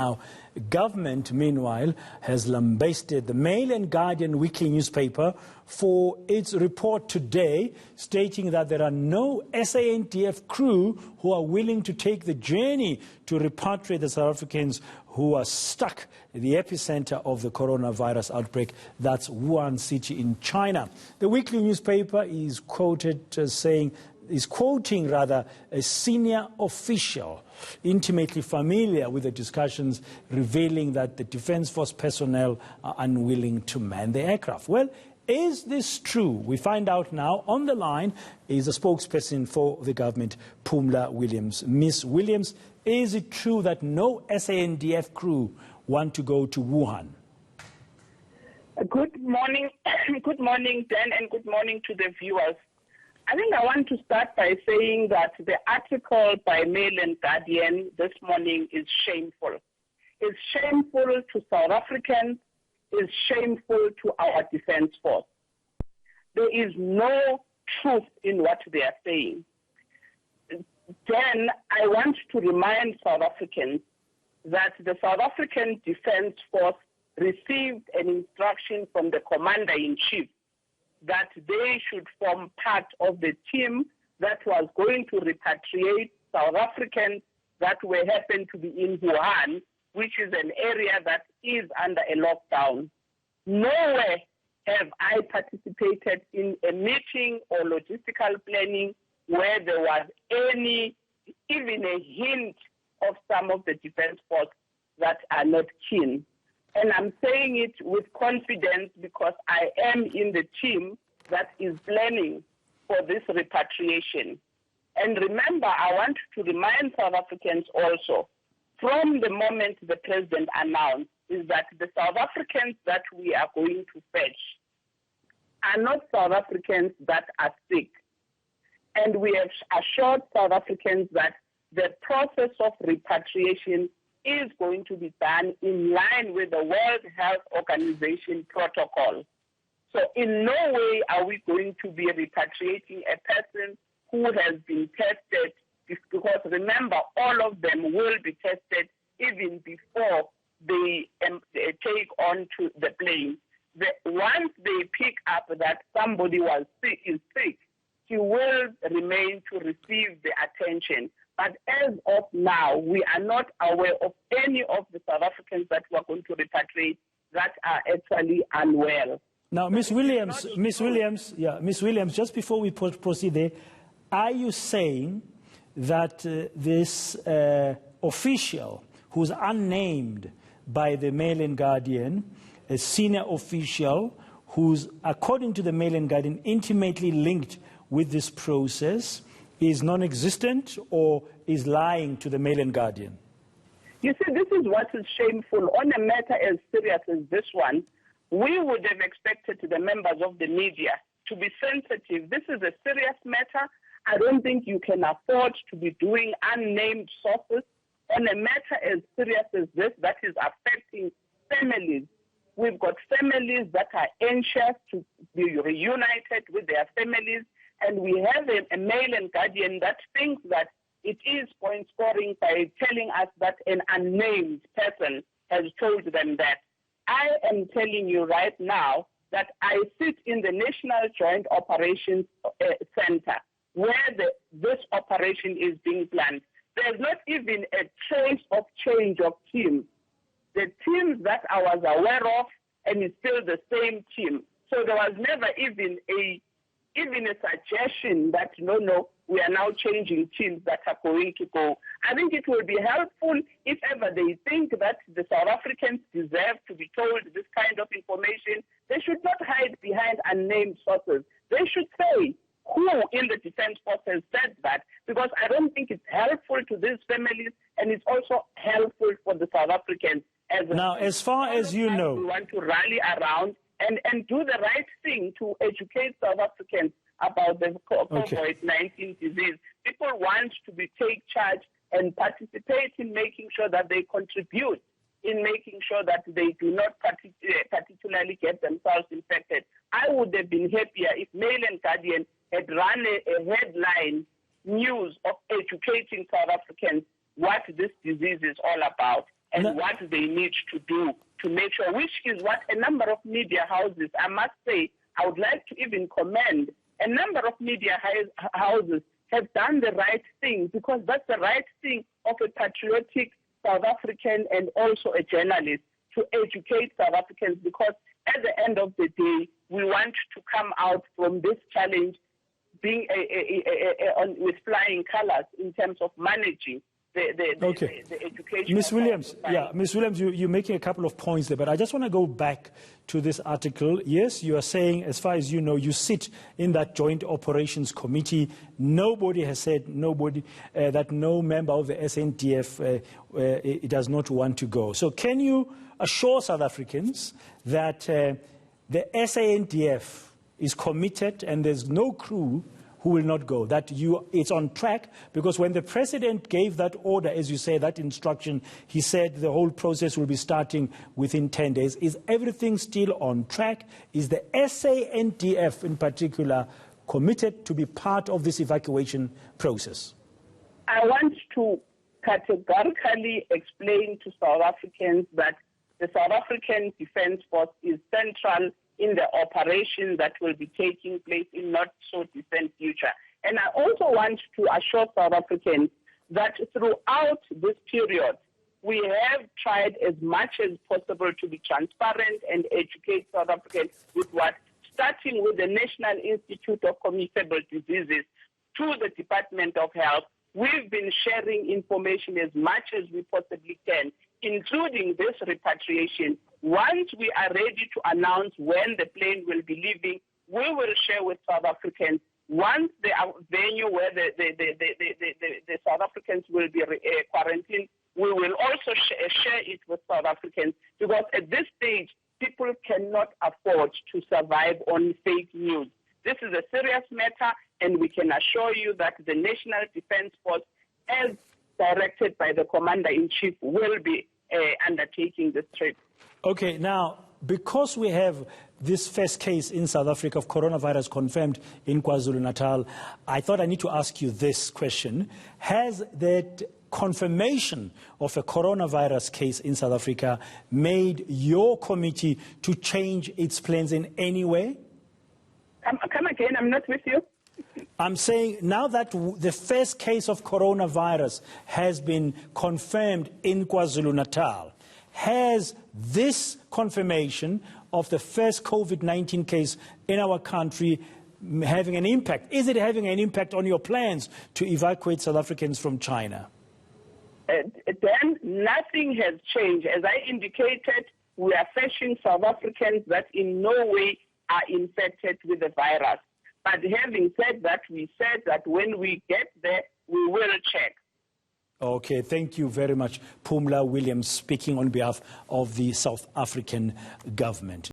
Now, government, meanwhile, has lambasted the Mail and Guardian weekly newspaper for its report today, stating that there are no SANDF crew who are willing to take the journey to repatriate the South Africans who are stuck in the epicenter of the coronavirus outbreak. That's Wuhan city in China. The weekly newspaper is quoted as saying, is quoting a senior official intimately familiar with the discussions, revealing that the Defence Force personnel are unwilling to man the aircraft. Well, is this true? We find out now. On the line is a spokesperson for the government, Phumla Williams. Ms. Williams, is it true that no SANDF crew want to go to Wuhan? Good morning, good morning, Dan, and good morning to the viewers. I think I want to start by saying that the article by Mail and Guardian this morning is shameful. It's shameful to South Africans. It's shameful to our Defence Force. There is no truth in what they are saying. Then I want to remind South Africans that the South African Defence Force received an instruction from the Commander-in-Chief that they should form part of the team that was going to repatriate South Africans that were happened to be in Wuhan, which is an area that is under a lockdown. Nowhere have I participated in a meeting or logistical planning where there was even a hint of some of the Defence Force that are not keen. And I'm saying it with confidence because I am in the team that is planning for this repatriation. And remember, I want to remind South Africans also, from the moment the President announced, is that the South Africans that we are going to fetch are not South Africans that are sick. And we have assured South Africans that the process of repatriation is going to be done in line with the World Health Organization protocol. So in no way are we going to be repatriating a person who has been tested, because remember, all of them will be tested even before they take on to the plane. Once they pick up that somebody is sick, he will remain to receive the attention. But as of now, we are not aware of any of the South Africans that we are going to repatriate that are actually unwell. Now, Ms. Williams, just before we proceed there, are you saying that this official, who's unnamed by the Mail and Guardian, a senior official who's, according to the Mail and Guardian, intimately linked with this process, is non-existent or is lying to the Mail and Guardian? You see, this is what is shameful. On a matter as serious as this one, we would have expected the members of the media to be sensitive. This is a serious matter. I don't think you can afford to be doing unnamed sources on a matter as serious as this that is affecting families. We've got families that are anxious to be reunited with their families, and we have a Mail and Guardian that thinks that it is point scoring by telling us that an unnamed person has told them that. I am telling you right now that I sit in the National Joint Operations Center where this operation is being planned. There's not even a trace of change of teams. The teams that I was aware of, and it's still the same team. So there was never even a suggestion that, no, we are now changing teams that are going to go. I think it will be helpful if ever they think that the South Africans deserve to be told this kind of information. They should not hide behind unnamed sources. They should say who in the Defence Force has said that, because I don't think it's helpful to these families, and it's also helpful for the South Africans. Now, as far as you know, we want to rally around and do the right thing to educate South Africans about the COVID-19 disease. People want to take charge and participate in making sure that they contribute in making sure that they do not particularly get themselves infected. I would have been happier if Mail and Guardian had run a headline news of educating South Africans what this disease is all about. and what they need to do to make sure, which is what a number of media houses, I must say, I would like to even commend, a number of media houses have done the right thing, because that's the right thing of a patriotic South African and also a journalist, to educate South Africans, because at the end of the day, we want to come out from this challenge being with flying colors in terms of managing the education. Ms. Williams, Ms. Williams, you're making a couple of points there, but I just want to go back to this article. Yes, you are saying, as far as you know, you sit in that Joint Operations Committee. Nobody has said that no member of the SANDF does not want to go. So can you assure South Africans that the SANDF is committed and there's no crew who will not go, that it's on track? Because when the President gave that order, as you say, that instruction, he said the whole process will be starting within 10 days. Is everything still on track? Is the SANDF in particular committed to be part of this evacuation process? I want to categorically explain to South Africans that the South African Defence Force is central in the operation that will be taking place in not so distant future. And I also want to assure South Africans that throughout this period, we have tried as much as possible to be transparent and educate South Africans with what, starting with the National Institute of Communicable Diseases to the Department of Health. We've been sharing information as much as we possibly can, including this repatriation. Once we are ready to announce when the plane will be leaving, we will share with South Africans. Once the venue where the South Africans will be quarantined, we will also share it with South Africans, because at this stage, people cannot afford to survive on fake news. This is a serious matter, and we can assure you that the National Defence Force, as directed by the Commander-in-Chief, will be undertaking this trip. Okay, now, because we have this first case in South Africa of coronavirus confirmed in KwaZulu-Natal, I thought I need to ask you this question. Has that confirmation of a coronavirus case in South Africa made your committee to change its plans in any way? Come again, I'm not with you. I'm saying now that the first case of coronavirus has been confirmed in KwaZulu-Natal, has this confirmation of the first COVID-19 case in our country having an impact? Is it having an impact on your plans to evacuate South Africans from China? Then nothing has changed. As I indicated, we are fetching South Africans that in no way are infected with the virus. But having said that, we said that when we get there, we will check. Okay, thank you very much. Phumla Williams speaking on behalf of the South African government.